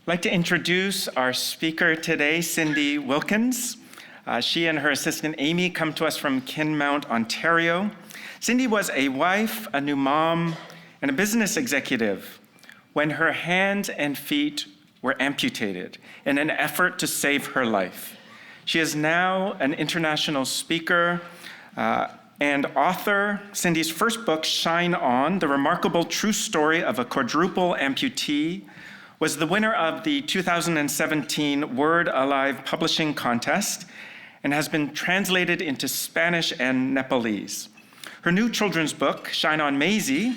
I'd like to introduce our speaker today, Cyndi Wilkins. She and her assistant Amy come to us from Kinmount, Ontario. Cyndi was a wife, a new mom, and a business executive when her hands and feet were amputated in an effort to save her life. She is now an international speaker and author. Cyndi's first book, Shine On, The Remarkable True Story of a Quadruple Amputee, was the winner of the 2017 Word Alive Publishing Contest and has been translated into Spanish and Nepalese. Her new children's book, Shine On Maisie,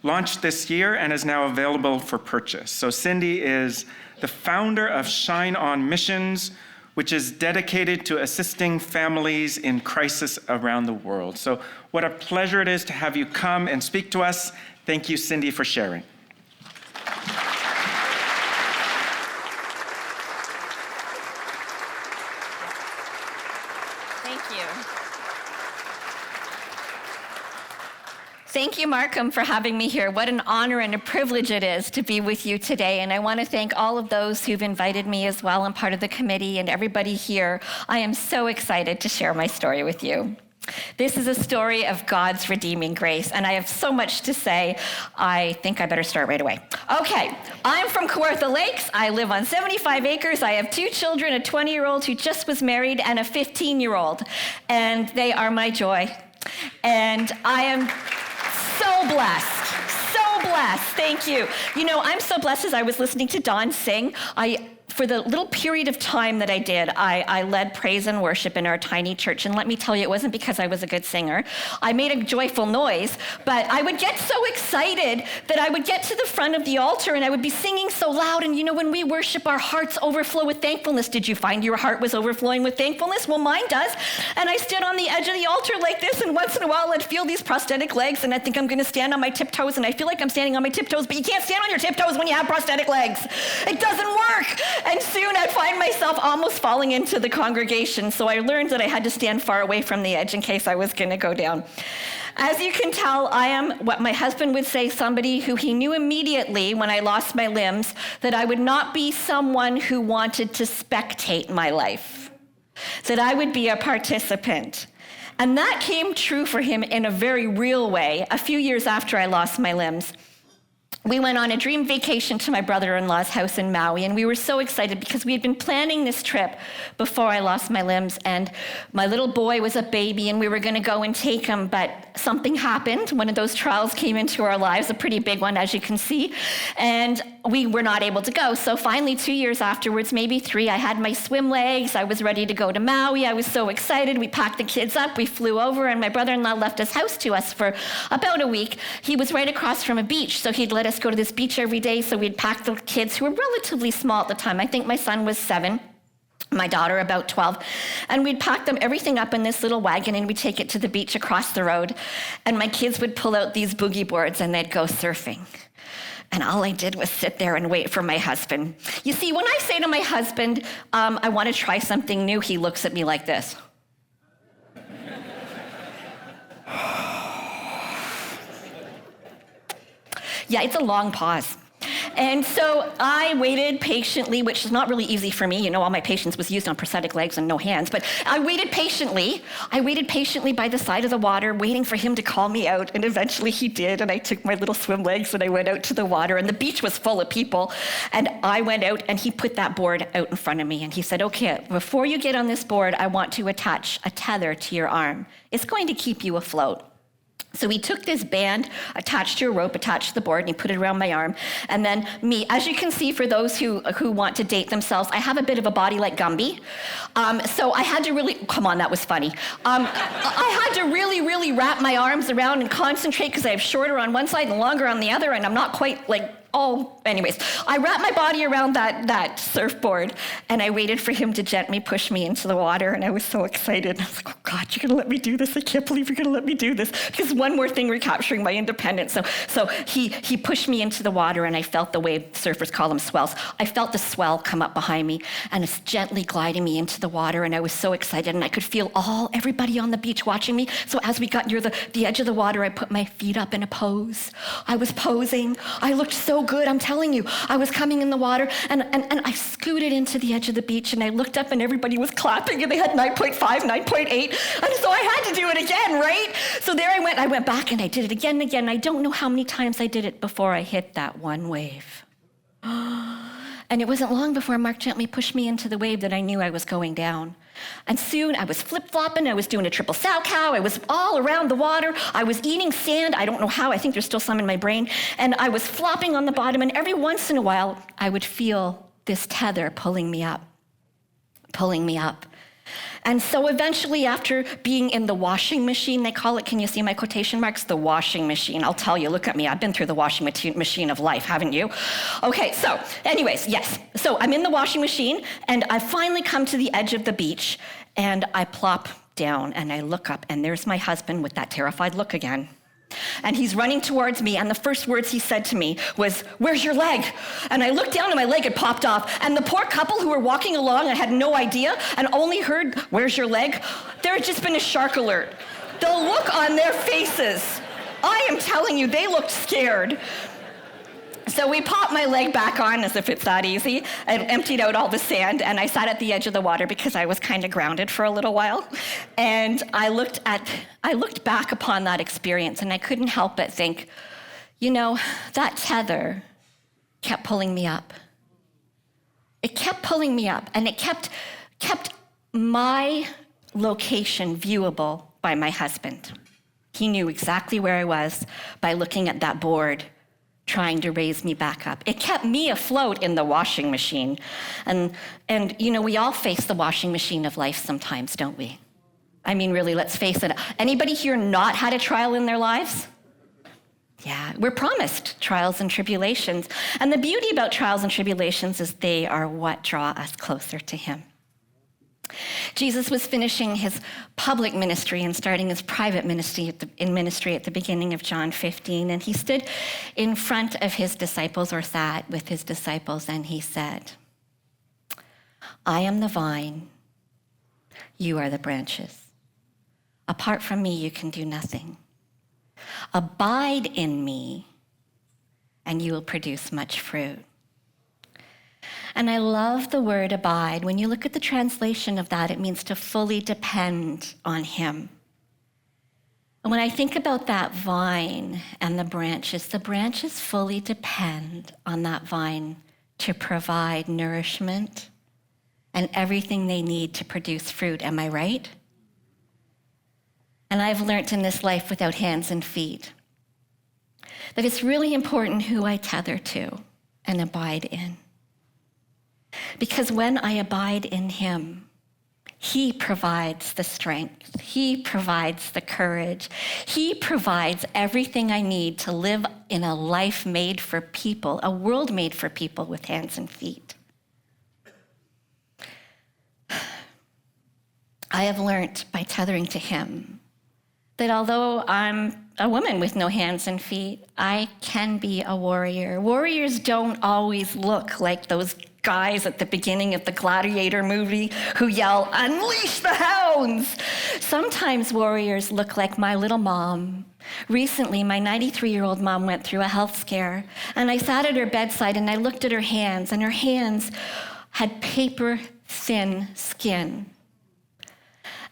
launched this year and is now available for purchase. So Cyndi is the founder of Shine On Missions, which is dedicated to assisting families in crisis around the world. So what a pleasure it is to have you come and speak to us. Thank you, Cyndi, for sharing. Thank you, Markham, for having me here. What an honor and a privilege it is to be with you today. And I want to thank all of those who've invited me as well. I'm part of the committee and everybody here. I am so excited to share my story with you. This is a story of God's redeeming grace, and I have so much to say, I think I better start right away. Okay, I'm from Kawartha Lakes. I live on 75 acres. I have 2 children, a 20-year-old who just was married and a 15-year-old, and they are my joy. And I am so blessed, thank you. You know, I'm so blessed as I was listening to Don sing. For the little period of time that I did, I led praise and worship in our tiny church. And let me tell you, it wasn't because I was a good singer. I made a joyful noise, but I would get so excited that I would get to the front of the altar and I would be singing so loud. And you know, when we worship, our hearts overflow with thankfulness. Did you find your heart was overflowing with thankfulness? Well, mine does. And I stood on the edge of the altar like this, and once in a while I'd feel these prosthetic legs, and I think I'm gonna stand on my tiptoes, and I feel like I'm standing on my tiptoes, but you can't stand on your tiptoes when you have prosthetic legs. It doesn't work. And soon I'd find myself almost falling into the congregation. So I learned that I had to stand far away from the edge in case I was going to go down. As you can tell, I am what my husband would say, somebody who he knew immediately when I lost my limbs that I would not be someone who wanted to spectate my life, that I would be a participant. And that came true for him in a very real way a few years after I lost my limbs. We went on a dream vacation to my brother-in-law's house in Maui, and we were so excited because we had been planning this trip before I lost my limbs, and my little boy was a baby, and we were going to go and take him, but something happened. One of those trials came into our lives, a pretty big one, as you can see, and we were not able to go. So finally, 2 years afterwards, maybe 3, I had my swim legs. I was ready to go to Maui. I was so excited. We packed the kids up. We flew over, and my brother-in-law left his house to us for about a week. He was right across from a beach, so he'd let us go to this beach every day. So we'd pack the kids, who were relatively small at the time. I think my son was 7. My daughter about 12, and we'd pack them everything up in this little wagon, and we'd take it to the beach across the road, and my kids would pull out these boogie boards and they'd go surfing. And all I did was sit there and wait for my husband. You see, when I say to my husband, I want to try something new, he looks at me like this. Yeah, it's a long pause. And so I waited patiently, which is not really easy for me. You know, all my patience was used on prosthetic legs and no hands. But I waited patiently. I waited patiently by the side of the water, waiting for him to call me out. And eventually he did. And I took my little swim legs and I went out to the water. And the beach was full of people. And I went out and he put that board out in front of me. And he said, okay, before you get on this board, I want to attach a tether to your arm. It's going to keep you afloat. So he took this band, attached to a rope, attached to the board, and he put it around my arm. And then me, as you can see, for those who want to date themselves, I have a bit of a body like Gumby. So I had to really, come on, that was funny. I had to really wrap my arms around and concentrate because I have shorter on one side and longer on the other, and I'm not quite like, anyways, I wrapped my body around that surfboard, and I waited for him to gently push me into the water, and I was so excited. I was like, oh God, you're gonna let me do this? I can't believe you're gonna let me do this. Because one more thing, recapturing my independence. So he pushed me into the water, and I felt the wave, surfers call them swells. I felt the swell come up behind me, and it's gently gliding me into the water, and I was so excited, and I could feel everybody on the beach watching me. So as we got near the edge of the water, I put my feet up in a pose. I was posing. I looked so good, I'm telling you. I was coming in the water, and I scooted into the edge of the beach, and I looked up, and everybody was clapping, and they had 9.5, 9.8, and so I had to do it again, right? So there I went back, and I did it again and again. I don't know how many times I did it before I hit that one wave. And it wasn't long before Mark gently pushed me into the wave that I knew I was going down. And soon I was flip-flopping, I was doing a triple sow cow, I was all around the water, I was eating sand, I don't know how, I think there's still some in my brain, and I was flopping on the bottom, and every once in a while, I would feel this tether pulling me up. And so eventually, after being in the washing machine, they call it, can you see my quotation marks? The washing machine. I'll tell you, look at me. I've been through the washing machine of life, haven't you? Okay, so anyways, yes. So I'm in the washing machine, and I finally come to the edge of the beach, and I plop down, and I look up, and there's my husband with that terrified look again. And he's running towards me, and the first words he said to me was, "Where's your leg?" And I looked down, and my leg had popped off. And the poor couple who were walking along, I had no idea, and only heard, "Where's your leg?" There had just been a shark alert. The look on their faces, I am telling you, they looked scared. So we popped my leg back on as if it's that easy. I emptied out all the sand, and I sat at the edge of the water because I was kind of grounded for a little while. And I looked back upon that experience, and I couldn't help but think, you know, that tether kept pulling me up. It kept pulling me up, and it kept my location viewable by my husband. He knew exactly where I was by looking at that board, trying to raise me back up. It kept me afloat in the washing machine. And you know, we all face the washing machine of life sometimes, don't we? I mean, really, let's face it. Anybody here not had a trial in their lives? Yeah, we're promised trials and tribulations. And the beauty about trials and tribulations is they are what draw us closer to him. Jesus was finishing his public ministry and starting his private ministry at the beginning of John 15, and he stood in front of his disciples, or sat with his disciples, and he said, "I am the vine, you are the branches. Apart from me, you can do nothing. Abide in me, and you will produce much fruit." And I love the word abide. When you look at the translation of that, it means to fully depend on him. And when I think about that vine and the branches fully depend on that vine to provide nourishment and everything they need to produce fruit. Am I right? And I've learned in this life without hands and feet that it's really important who I tether to and abide in. Because when I abide in him, he provides the strength, he provides the courage, he provides everything I need to live in a life made for people, a world made for people with hands and feet. I have learned by tethering to him that although I'm a woman with no hands and feet, I can be a warrior. Warriors don't always look like those guys at the beginning of the Gladiator movie who yell, "Unleash the hounds!" Sometimes warriors look like my little mom. Recently, my 93-year-old mom went through a health scare, and I sat at her bedside and I looked at her hands, and her hands had paper-thin skin.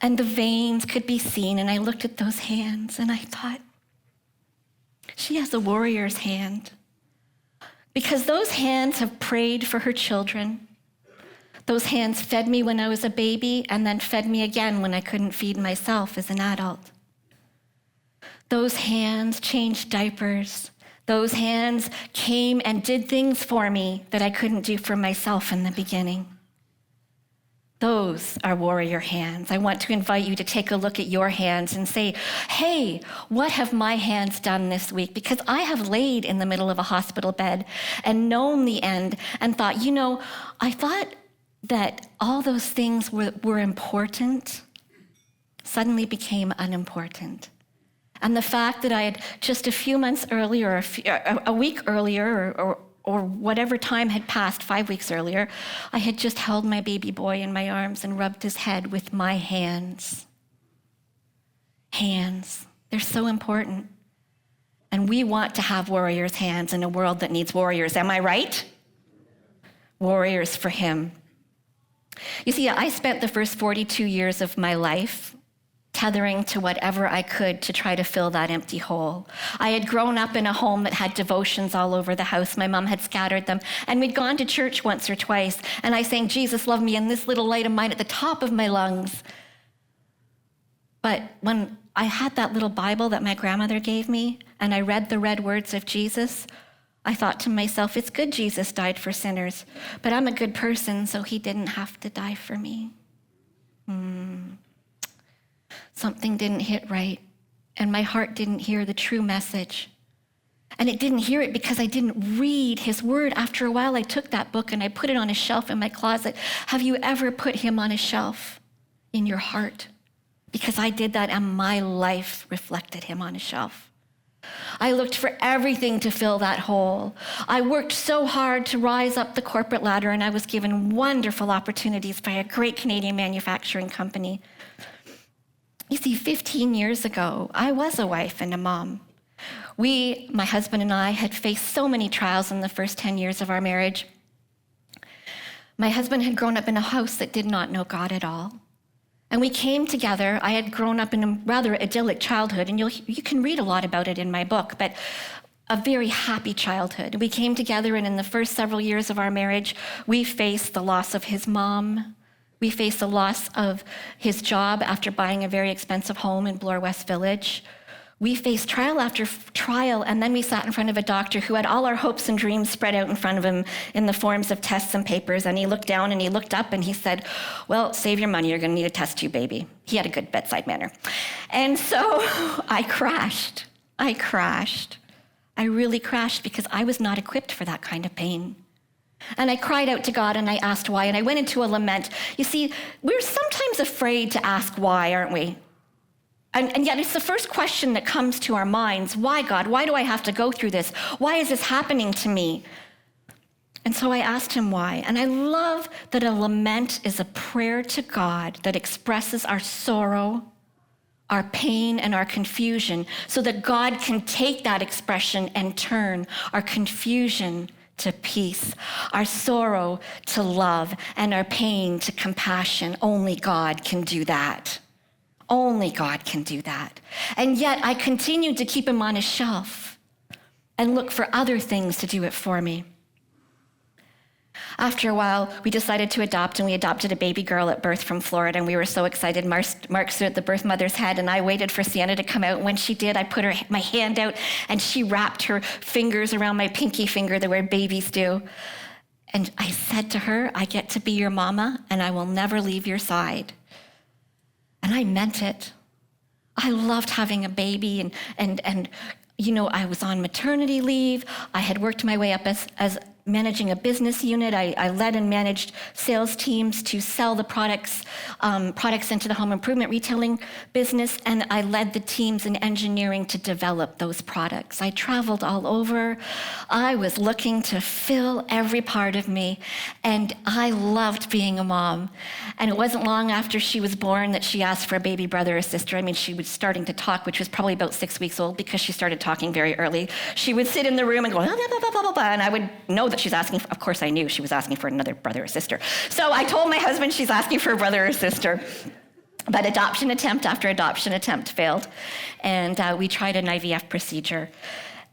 And the veins could be seen, and I looked at those hands and I thought, she has a warrior's hand. Because those hands have prayed for her children. Those hands fed me when I was a baby and then fed me again when I couldn't feed myself as an adult. Those hands changed diapers. Those hands came and did things for me that I couldn't do for myself in the beginning. Those are warrior hands. I want to invite you to take a look at your hands and say, hey, what have my hands done this week? Because I have laid in the middle of a hospital bed and known the end and thought, I thought that all those things were important, suddenly became unimportant. And the fact that I had just a few months earlier, a week earlier, or whatever time had passed, 5 weeks earlier, I had just held my baby boy in my arms and rubbed his head with my hands. Hands, they're so important. And we want to have warriors' hands in a world that needs warriors. Am I right? Warriors for him. You see, I spent the first 42 years of my life tethering to whatever I could to try to fill that empty hole. I had grown up in a home that had devotions all over the house. My mom had scattered them, and we'd gone to church once or twice, and I sang, "Jesus, love me," in this little light of mine at the top of my lungs. But when I had that little Bible that my grandmother gave me, and I read the red words of Jesus, I thought to myself, it's good Jesus died for sinners, but I'm a good person, so he didn't have to die for me. Something didn't hit right, and my heart didn't hear the true message. And it didn't hear it because I didn't read his word. After a while, I took that book and I put it on a shelf in my closet. Have you ever put him on a shelf in your heart? Because I did that, and my life reflected him on a shelf. I looked for everything to fill that hole. I worked so hard to rise up the corporate ladder, and I was given wonderful opportunities by a great Canadian manufacturing company. You see, 15 years ago, I was a wife and a mom. My husband and I, had faced so many trials in the first 10 years of our marriage. My husband had grown up in a house that did not know God at all. And we came together. I had grown up in a rather idyllic childhood, and you can read a lot about it in my book, but a very happy childhood. We came together, and in the first several years of our marriage, we faced the loss of his mom. We faced the loss of his job after buying a very expensive home in Bloor West Village. We faced trial after trial, and then we sat in front of a doctor who had all our hopes and dreams spread out in front of him in the forms of tests and papers, and he looked down and he looked up and he said, "Well, save your money, you're gonna need a test tube baby." He had a good bedside manner. And so I crashed. I really crashed because I was not equipped for that kind of pain. And I cried out to God and I asked why, and I went into a lament. You see, we're sometimes afraid to ask why, aren't we? And yet it's the first question that comes to our minds. Why, God? Why do I have to go through this? Why is this happening to me? And so I asked him why. And I love that a lament is a prayer to God that expresses our sorrow, our pain, and our confusion, so that God can take that expression and turn our confusion to peace, our sorrow to love, and our pain to compassion. Only God can do that. Only God can do that. And yet I continued to keep him on a shelf and look for other things to do it for me. After a while, we decided to adopt, and we adopted a baby girl at birth from Florida, and we were so excited. Mark stood at the birth mother's head, and I waited for Sienna to come out. And when she did, I put my hand out, and she wrapped her fingers around my pinky finger the way babies do. And I said to her, "I get to be your mama, and I will never leave your side." And I meant it. I loved having a baby, and you know, I was on maternity leave. I had worked my way up as managing a business unit. I led and managed sales teams to sell the products into the home improvement retailing business, and I led the teams in engineering to develop those products. I traveled all over. I was looking to fill every part of me, and I loved being a mom. And it wasn't long after she was born that she asked for a baby brother or sister. I mean, she was starting to talk, which was probably about 6 weeks old, because she started talking very early. She would sit in the room and go, blah, blah, blah, blah, blah, blah, and I would know that she's asking for, of course I knew she was asking for another brother or sister. So I told my husband she's asking for a brother or sister. But adoption attempt after adoption attempt failed. And we tried an IVF procedure.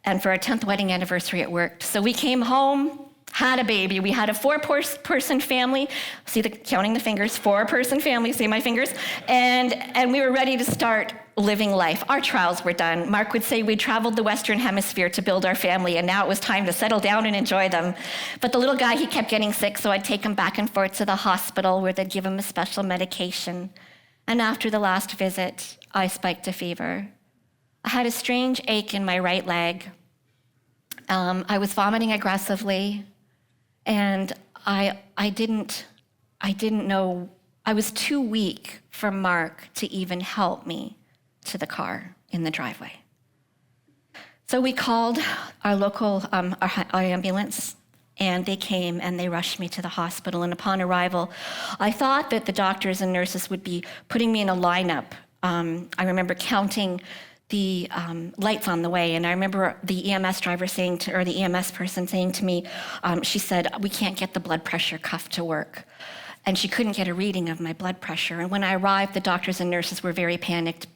And for our 10th wedding anniversary, it worked. So we came home, had a baby. We had a 4-person family. See, counting the fingers, 4-person family, see my fingers? And we were ready to start living life. Our trials were done. Mark would say we traveled the Western Hemisphere to build our family, and now it was time to settle down and enjoy them. But the little guy, he kept getting sick, so I'd take him back and forth to the hospital where they'd give him a special medication. And after the last visit, I spiked a fever. I had a strange ache in my right leg. I was vomiting aggressively, and I didn't know. I was too weak for Mark to even help me to the car in the driveway. So we called our local our ambulance, and they came and they rushed me to the hospital. And upon arrival, I thought that the doctors and nurses would be putting me in a lineup. I remember counting the lights on the way. And I remember the EMS driver saying to, or the EMS person saying to me, she said, we can't get the blood pressure cuff to work. And she couldn't get a reading of my blood pressure. And when I arrived, the doctors and nurses were very panicked.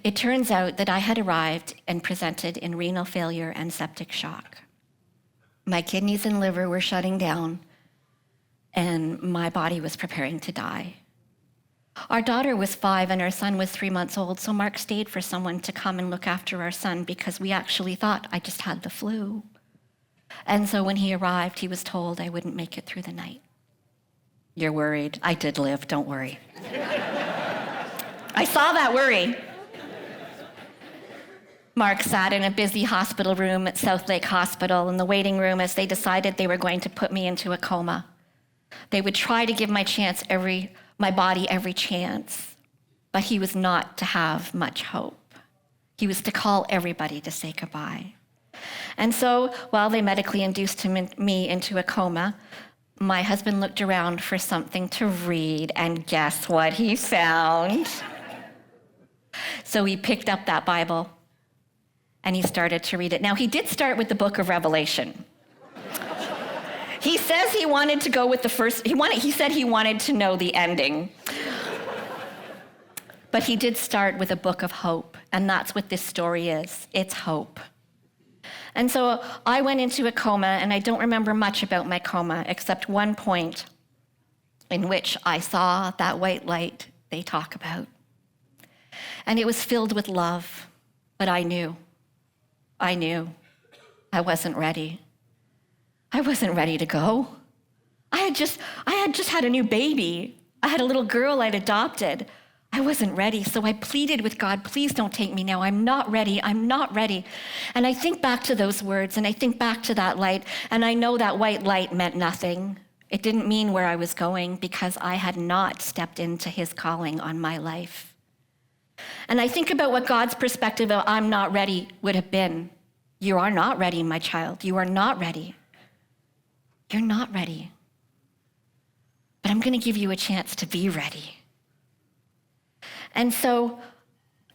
It turns out that I had arrived and presented in renal failure and septic shock. My kidneys and liver were shutting down, and my body was preparing to die. Our daughter was 5 and our son was 3 months old, so Mark stayed for someone to come and look after our son because we actually thought I just had the flu. And so when he arrived, he was told I wouldn't make it through the night. You're worried. I did live, don't worry. I saw that worry. Mark sat in a busy hospital room at South Lake Hospital in the waiting room as they decided they were going to put me into a coma. They would try to give my body every chance, but he was not to have much hope. He was to call everybody to say goodbye. And so while they medically induced me into a coma, my husband looked around for something to read, and guess what he found? So he picked up that Bible and he started to read it. Now, he did start with the book of Revelation. He says he wanted to go with the first, he said he wanted to know the ending. But he did start with a book of hope, and that's what this story is. It's hope. And so I went into a coma, and I don't remember much about my coma, except one point in which I saw that white light they talk about. And it was filled with love, but I knew I wasn't ready. I wasn't ready to go. I had just had a new baby. I had a little girl I'd adopted. I wasn't ready, so I pleaded with God, please don't take me now. I'm not ready. I'm not ready. And I think back to those words, and I think back to that light, and I know that white light meant nothing. It didn't mean where I was going because I had not stepped into his calling on my life. And I think about what God's perspective of I'm not ready would have been. You are not ready, my child. You are not ready. You're not ready. But I'm going to give you a chance to be ready. And so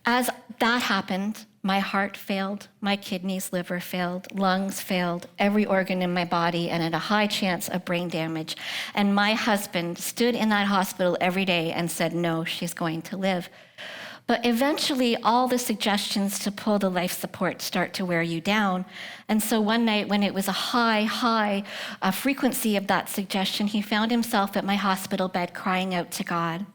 as that happened, my heart failed, my kidneys, liver failed, lungs failed, every organ in my body, and had a high chance of brain damage. And my husband stood in that hospital every day and said, no, she's going to live. But eventually, all the suggestions to pull the life support start to wear you down. And so one night, when it was a high frequency of that suggestion, he found himself at my hospital bed crying out to God,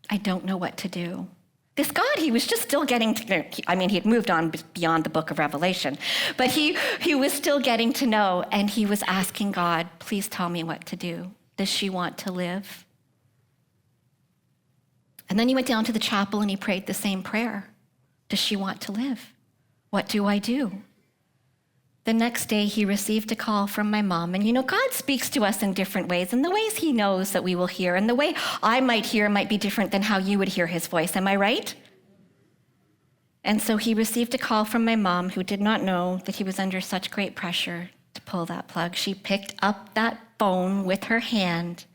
I don't know what to do. This God, he was just still getting to know. He had moved on beyond the book of Revelation, but he was still getting to know, and he was asking God, please tell me what to do. Does she want to live? And then he went down to the chapel and he prayed the same prayer. Does she want to live? What do I do? The next day he received a call from my mom. And God speaks to us in different ways, and the ways he knows that we will hear, and the way I might hear might be different than how you would hear his voice. Am I right? And so he received a call from my mom, who did not know that he was under such great pressure to pull that plug. She picked up that phone with her hand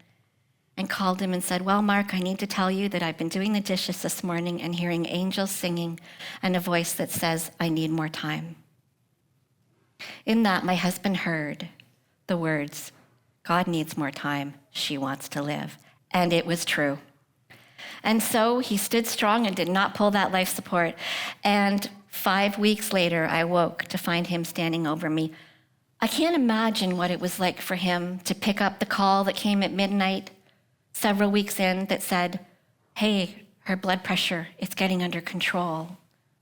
and called him and said, well, Mark, I need to tell you that I've been doing the dishes this morning and hearing angels singing and a voice that says, I need more time. In that, my husband heard the words, God needs more time, she wants to live. And it was true. And so he stood strong and did not pull that life support. And 5 weeks later, I woke to find him standing over me. I can't imagine what it was like for him to pick up the call that came at midnight several weeks in that said, hey, her blood pressure, it's getting under control.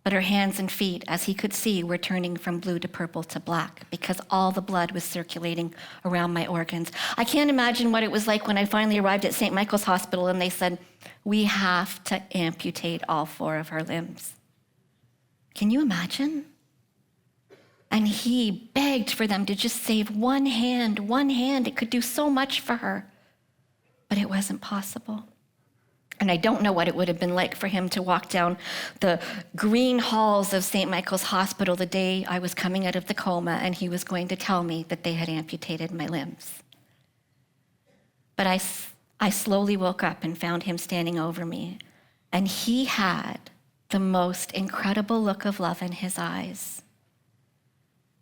But her hands and feet, as he could see, were turning from blue to purple to black because all the blood was circulating around my organs. I can't imagine what it was like when I finally arrived at St. Michael's Hospital and they said, we have to amputate all 4 of her limbs. Can you imagine? And he begged for them to just save one hand. It could do so much for her. But it wasn't possible. And I don't know what it would have been like for him to walk down the green halls of St. Michael's Hospital the day I was coming out of the coma and he was going to tell me that they had amputated my limbs. But I slowly woke up and found him standing over me. And he had the most incredible look of love in his eyes.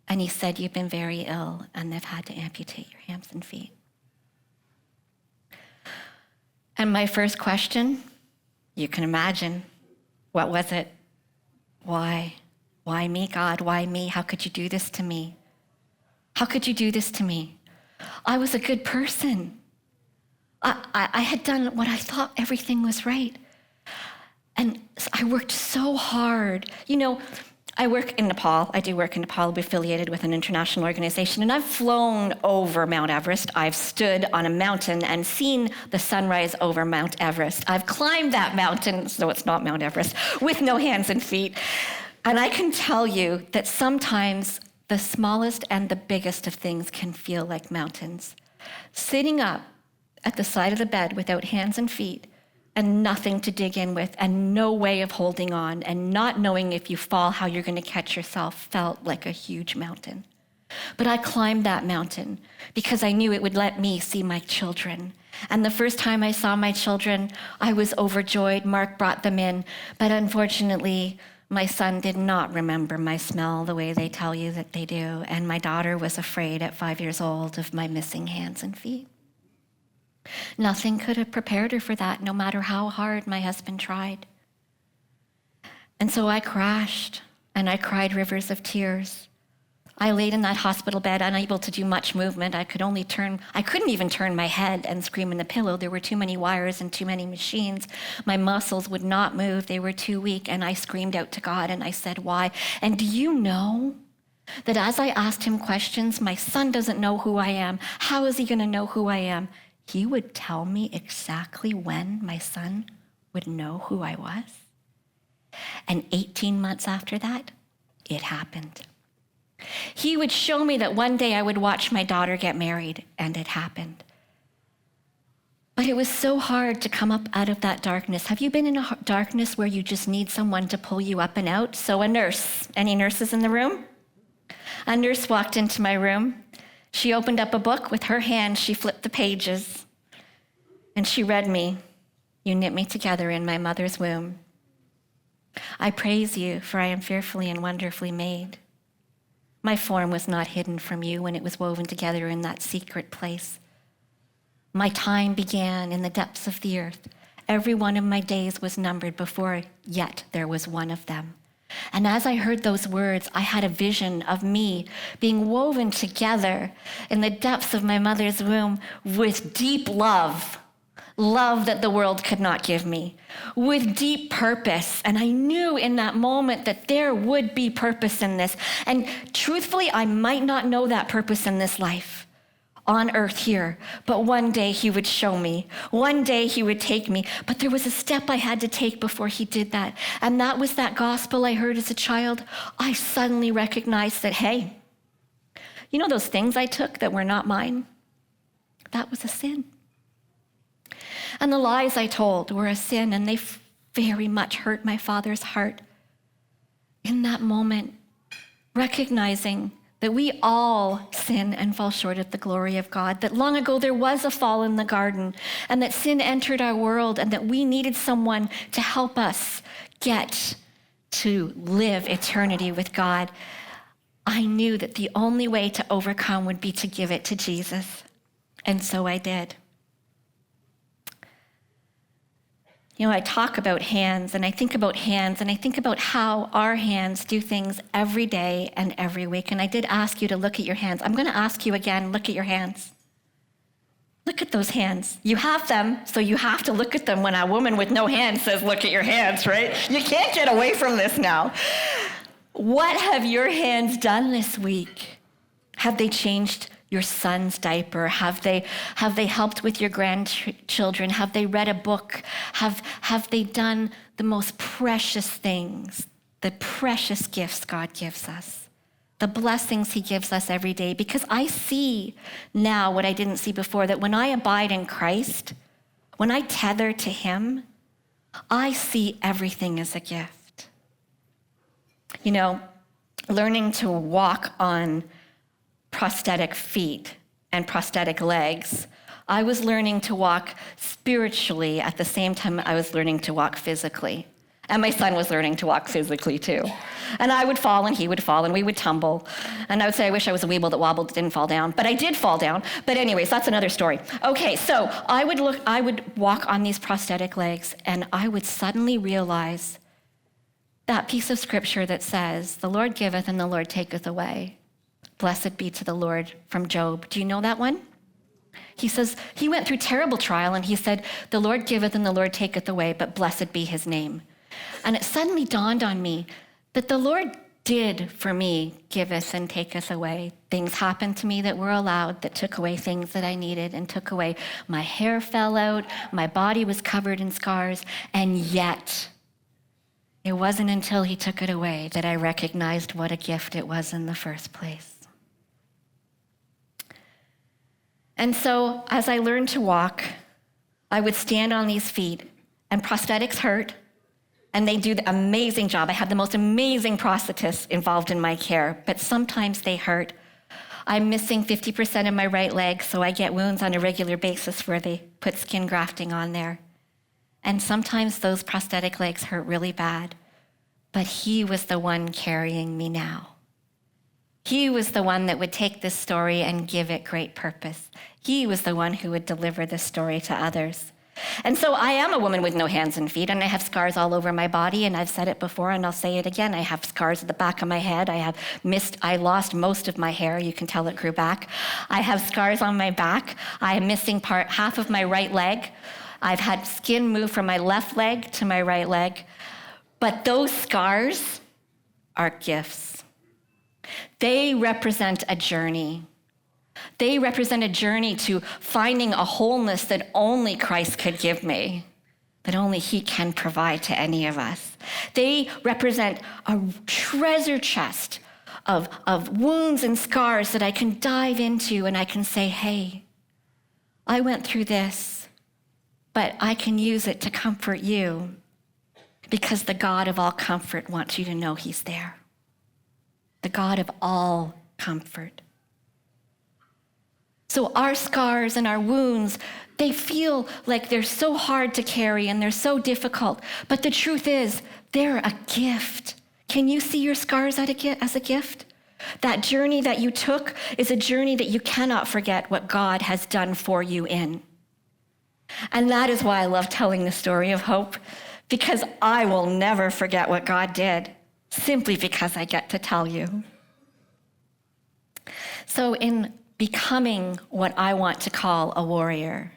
And he said, "You've been very ill, and they've had to amputate your hands and feet." And my first question, you can imagine, what was it? Why? Why me, God? Why me? How could you do this to me? How could you do this to me? I was a good person. I had done what I thought everything was right. And I worked so hard. I work in Nepal. I do work in Nepal. We're affiliated with an international organization. And I've flown over Mount Everest. I've stood on a mountain and seen the sunrise over Mount Everest. I've climbed that mountain, so it's not Mount Everest, with no hands and feet. And I can tell you that sometimes the smallest and the biggest of things can feel like mountains. Sitting up at the side of the bed without hands and feet and nothing to dig in with and no way of holding on and not knowing if you fall how you're going to catch yourself felt like a huge mountain. But I climbed that mountain because I knew it would let me see my children. And the first time I saw my children, I was overjoyed. Mark brought them in. But unfortunately, my son did not remember my smell the way they tell you that they do. And my daughter was afraid at 5 years old of my missing hands and feet. Nothing could have prepared her for that, no matter how hard my husband tried. And so I crashed, and I cried rivers of tears. I laid in that hospital bed, unable to do much movement. I couldn't even turn my head and scream in the pillow. There were too many wires and too many machines. My muscles would not move. They were too weak, and I screamed out to God, and I said, "Why?" And do you know that as I asked him questions, my son doesn't know who I am. How is he going to know who I am? He would tell me exactly when my son would know who I was. And 18 months after that, it happened. He would show me that one day I would watch my daughter get married, and it happened. But it was so hard to come up out of that darkness. Have you been in a darkness where you just need someone to pull you up and out? So a nurse, any nurses in the room? A nurse walked into my room. She opened up a book with her hand. She flipped the pages, and she read me, "You knit me together in my mother's womb. I praise you, for I am fearfully and wonderfully made. My form was not hidden from you when it was woven together in that secret place. My time began in the depths of the earth. Every one of my days was numbered before yet there was one of them." And as I heard those words, I had a vision of me being woven together in the depths of my mother's womb with deep love that the world could not give me, with deep purpose. And I knew in that moment that there would be purpose in this. And truthfully, I might not know that purpose in this life on earth here, but one day he would show me. One day he would take me. But there was a step I had to take before he did that. And that was that gospel I heard as a child. I suddenly recognized that, hey, you know those things I took that were not mine? That was a sin. And the lies I told were a sin, and they very much hurt my Father's heart. In that moment, recognizing that we all sin and fall short of the glory of God, that long ago there was a fall in the garden, and that sin entered our world, and that we needed someone to help us get to live eternity with God. I knew that the only way to overcome would be to give it to Jesus, and so I did. I talk about hands, and I think about hands, and I think about how our hands do things every day and every week. And I did ask you to look at your hands. I'm going to ask you again, look at your hands. Look at those hands. You have them, so you have to look at them when a woman with no hands says, look at your hands, right? You can't get away from this now. What have your hands done this week? Have they changed your son's diaper? Have they helped with your grandchildren? Have they read a book? Have they done the most precious things, the precious gifts God gives us, the blessings he gives us every day? Because I see now what I didn't see before, that when I abide in Christ, when I tether to him, I see everything as a gift. Learning to walk on prosthetic feet and prosthetic legs, I was learning to walk spiritually at the same time I was learning to walk physically. And my son was learning to walk physically too. And I would fall and he would fall and we would tumble. And I would say, I wish I was a weeble that wobbled, didn't fall down. But I did fall down. But anyways, that's another story. Okay, so I would walk on these prosthetic legs and I would suddenly realize that piece of scripture that says, the Lord giveth and the Lord taketh away. Blessed be to the Lord from Job. Do you know that one? He says, he went through terrible trial and he said, the Lord giveth and the Lord taketh away, but blessed be his name. And it suddenly dawned on me that the Lord did for me giveth and taketh away. Things happened to me that were allowed, that took away things that I needed and took away. My hair fell out, my body was covered in scars, and yet it wasn't until he took it away that I recognized what a gift it was in the first place. And so as I learned to walk, I would stand on these feet, and prosthetics hurt, and they do the amazing job. I have the most amazing prosthetists involved in my care, but sometimes they hurt. I'm missing 50% of my right leg, so I get wounds on a regular basis where they put skin grafting on there. And sometimes those prosthetic legs hurt really bad, but he was the one carrying me now. He was the one that would take this story and give it great purpose. He was the one who would deliver this story to others. And so I am a woman with no hands and feet, and I have scars all over my body, and I've said it before, and I'll say it again. I have scars at the back of my head. I lost most of my hair. You can tell it grew back. I have scars on my back. I am missing half of my right leg. I've had skin move from my left leg to my right leg. But those scars are gifts. They represent a journey. They represent a journey to finding a wholeness that only Christ could give me, that only he can provide to any of us. They represent a treasure chest of wounds and scars that I can dive into and I can say, hey, I went through this, but I can use it to comfort you because the God of all comfort wants you to know he's there. The God of all comfort. So our scars and our wounds, they feel like they're so hard to carry and they're so difficult. But the truth is, they're a gift. Can you see your scars as a gift? That journey that you took is a journey that you cannot forget what God has done for you in. And that is why I love telling the story of hope, because I will never forget what God did, simply because I get to tell you. So in becoming what I want to call a warrior,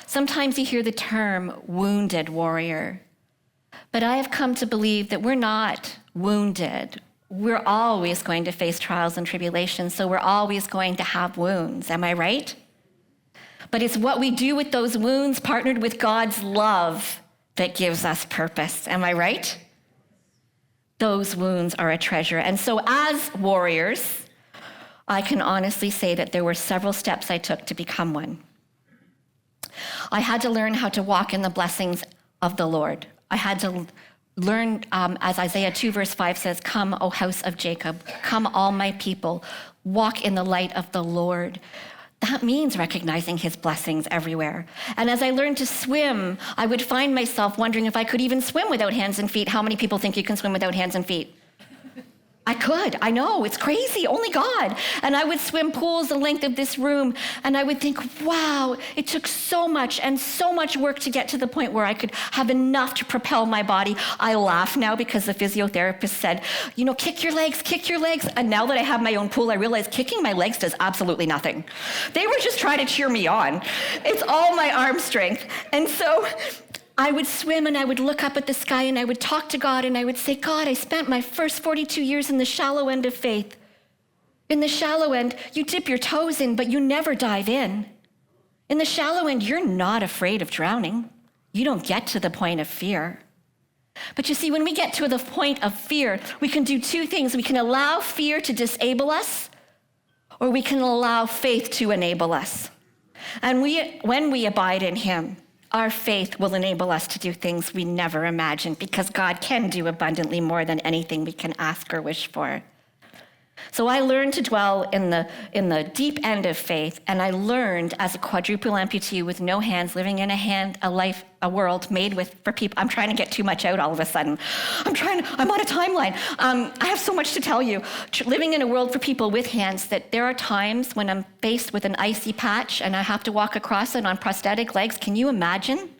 sometimes you hear the term wounded warrior, but I have come to believe that we're not wounded. We're always going to face trials and tribulations, so we're always going to have wounds. Am I right? But it's what we do with those wounds partnered with God's love that gives us purpose. Am I right? Those wounds are a treasure. And so as warriors, I can honestly say that there were several steps I took to become one. I had to learn how to walk in the blessings of the Lord. I had to learn, as Isaiah 2 verse 5 says, come, O house of Jacob, come all my people, walk in the light of the Lord. That means recognizing his blessings everywhere. And as I learned to swim, I would find myself wondering if I could even swim without hands and feet. How many people think you can swim without hands and feet? I could. I know. It's crazy. Only God. And I would swim pools the length of this room, and I would think, wow, it took so much and so much work to get to the point where I could have enough to propel my body. I laugh now because the physiotherapist said, kick your legs, kick your legs. And now that I have my own pool, I realize kicking my legs does absolutely nothing. They were just trying to cheer me on. It's all my arm strength. And so I would swim and I would look up at the sky and I would talk to God and I would say, God, I spent my first 42 years in the shallow end of faith. In the shallow end, you dip your toes in, but you never dive in. In the shallow end, you're not afraid of drowning. You don't get to the point of fear. But you see, when we get to the point of fear, we can do two things. We can allow fear to disable us, or we can allow faith to enable us. And when we abide in him, our faith will enable us to do things we never imagined, because God can do abundantly more than anything we can ask or wish for. So I learned to dwell in the deep end of faith, and I learned as a quadruple amputee with no hands, living in a world made for people. I'm trying to get too much out all of a sudden. I'm on a timeline. I have so much to tell you. Living in a world for people with hands, that there are times when I'm faced with an icy patch and I have to walk across it on prosthetic legs. Can you imagine?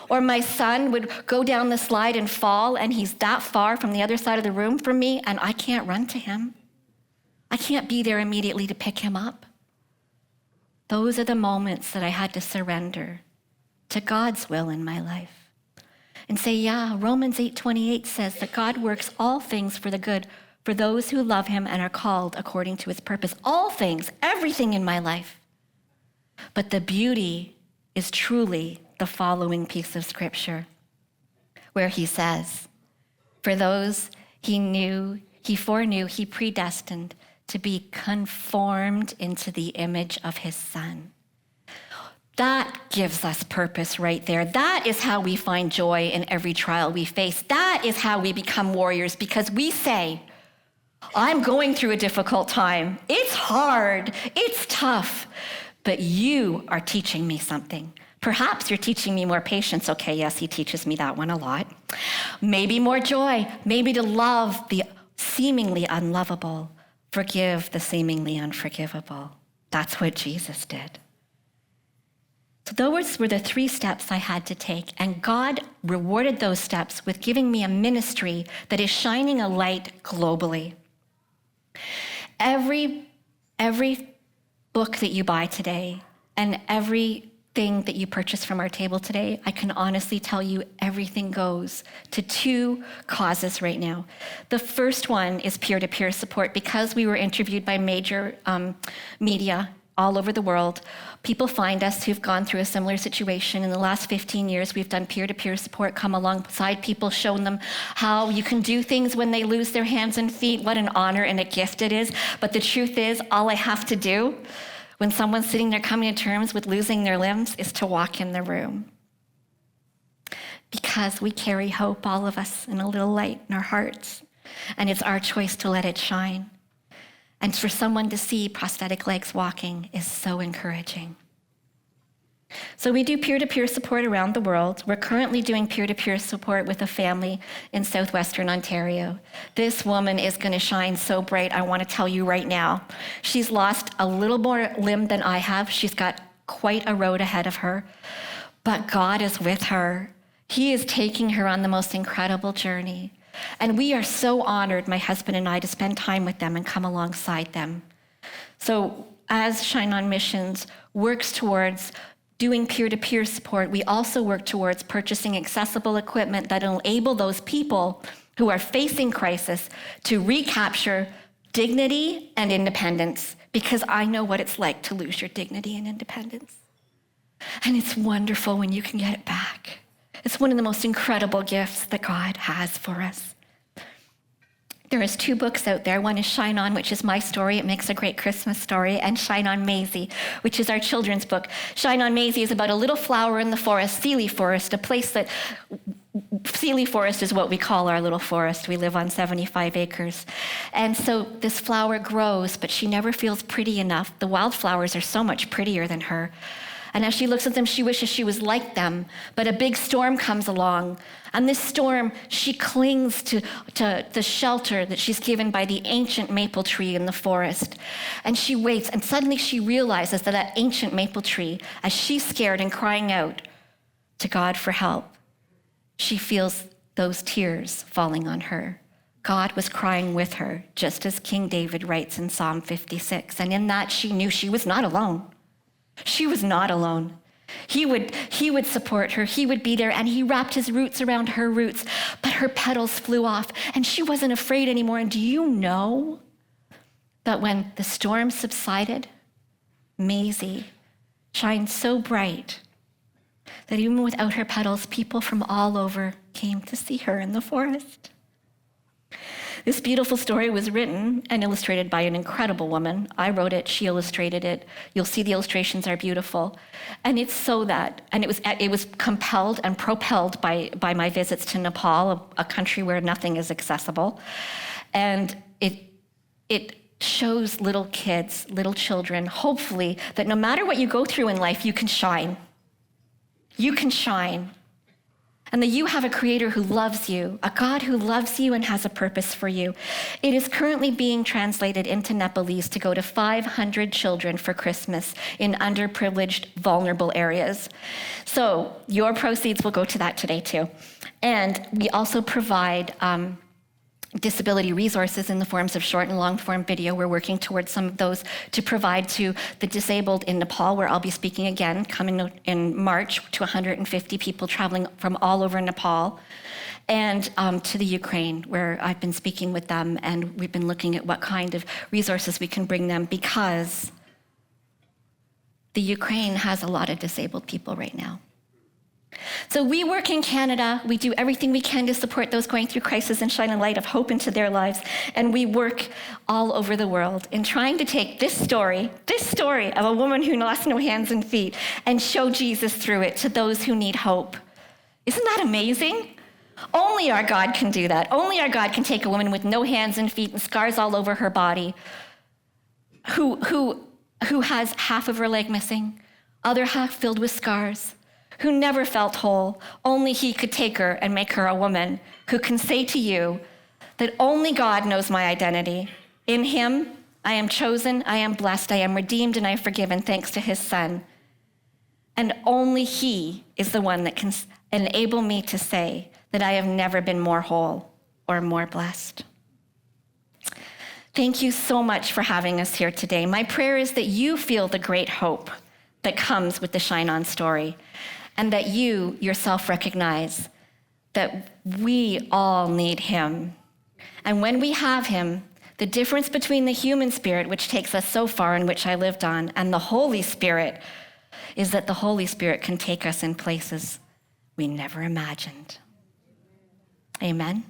Or my son would go down the slide and fall, and he's that far from the other side of the room from me, and I can't run to him. I can't be there immediately to pick him up. Those are the moments that I had to surrender to God's will in my life and say, yeah, Romans 8:28 says that God works all things for the good for those who love him and are called according to his purpose. All things, everything in my life. But the beauty is truly the following piece of scripture where he says, for those he foreknew, he predestined to be conformed into the image of his son. That gives us purpose right there. That is how we find joy in every trial we face. That is how we become warriors, because we say, I'm going through a difficult time. It's hard. It's tough. But you are teaching me something. Perhaps you're teaching me more patience. Okay, yes, he teaches me that one a lot. Maybe more joy. Maybe to love the seemingly unlovable. Forgive the seemingly unforgivable. That's what Jesus did. So those were the 3 steps I had to take, and God rewarded those steps with giving me a ministry that is shining a light globally. Every book that you buy today and everything that you purchase from our table today, I can honestly tell you everything goes to 2 causes right now. The first one is peer-to-peer support. Because we were interviewed by major media all over the world, people find us who've gone through a similar situation. In the last 15 years, we've done peer-to-peer support, come alongside people, shown them how you can do things when they lose their hands and feet. What an honor and a gift it is. But the truth is, all I have to do when someone's sitting there coming to terms with losing their limbs is to walk in the room. Because we carry hope, all of us, and a little light in our hearts. And it's our choice to let it shine. And for someone to see prosthetic legs walking is so encouraging. So we do peer-to-peer support around the world. We're currently doing peer-to-peer support with a family in southwestern Ontario. This woman is going to shine so bright, I want to tell you right now. She's lost a little more limb than I have. She's got quite a road ahead of her. But God is with her. He is taking her on the most incredible journey. And we are so honored, my husband and I, to spend time with them and come alongside them. So as Shine On Missions works towards doing peer-to-peer support, we also work towards purchasing accessible equipment that will enable those people who are facing crisis to recapture dignity and independence, because I know what it's like to lose your dignity and independence. And it's wonderful when you can get it back. It's one of the most incredible gifts that God has for us. There is 2 books out there. One is Shine On, which is my story. It makes a great Christmas story. And Shine On Maisie, which is our children's book. Shine On Maisie is about a little flower in the forest, Sealy Forest, a place that Sealy Forest is what we call our little forest. We live on 75 acres. And so this flower grows, but she never feels pretty enough. The wildflowers are so much prettier than her. And as she looks at them, she wishes she was like them. But a big storm comes along. And this storm, she clings to the shelter that she's given by the ancient maple tree in the forest. And she waits, and suddenly she realizes that ancient maple tree, as she's scared and crying out to God for help, she feels those tears falling on her. God was crying with her, just as King David writes in Psalm 56. And in that, she knew she was not alone. She was not alone. He would support her. He would be there, and he wrapped his roots around her roots, but her petals flew off, and she wasn't afraid anymore. And do you know that when the storm subsided, Maisie shined so bright that even without her petals, people from all over came to see her in the forest? This beautiful story was written and illustrated by an incredible woman. I wrote it, she illustrated it. You'll see the illustrations are beautiful. And it's so that, and it was compelled and propelled by my visits to Nepal, a country where nothing is accessible. And it shows little kids, little children, hopefully, that no matter what you go through in life, you can shine. You can shine. And that you have a creator who loves you, a God who loves you and has a purpose for you. It is currently being translated into Nepalese to go to 500 children for Christmas in underprivileged, vulnerable areas. So your proceeds will go to that today too. And we also provide disability resources in the forms of short and long form video. We're working towards some of those to provide to the disabled in Nepal, where I'll be speaking again, coming in March to 150 people traveling from all over Nepal, and to the Ukraine, where I've been speaking with them, and we've been looking at what kind of resources we can bring them, because the Ukraine has a lot of disabled people right now. So we work in Canada. We do everything we can to support those going through crisis and shine a light of hope into their lives. And we work all over the world in trying to take this story of a woman who lost no hands and feet, and show Jesus through it to those who need hope. Isn't that amazing? Only our God can do that. Only our God can take a woman with no hands and feet and scars all over her body, who has half of her leg missing, other half filled with scars, who never felt whole. Only he could take her and make her a woman who can say to you that only God knows my identity. In him, I am chosen, I am blessed, I am redeemed, and I am forgiven thanks to his son. And only he is the one that can enable me to say that I have never been more whole or more blessed. Thank you so much for having us here today. My prayer is that you feel the great hope that comes with the Shine On story, and that you yourself recognize that we all need him. And when we have him, the difference between the human spirit, which takes us so far and which I lived on, and the Holy Spirit is that the Holy Spirit can take us in places we never imagined. Amen.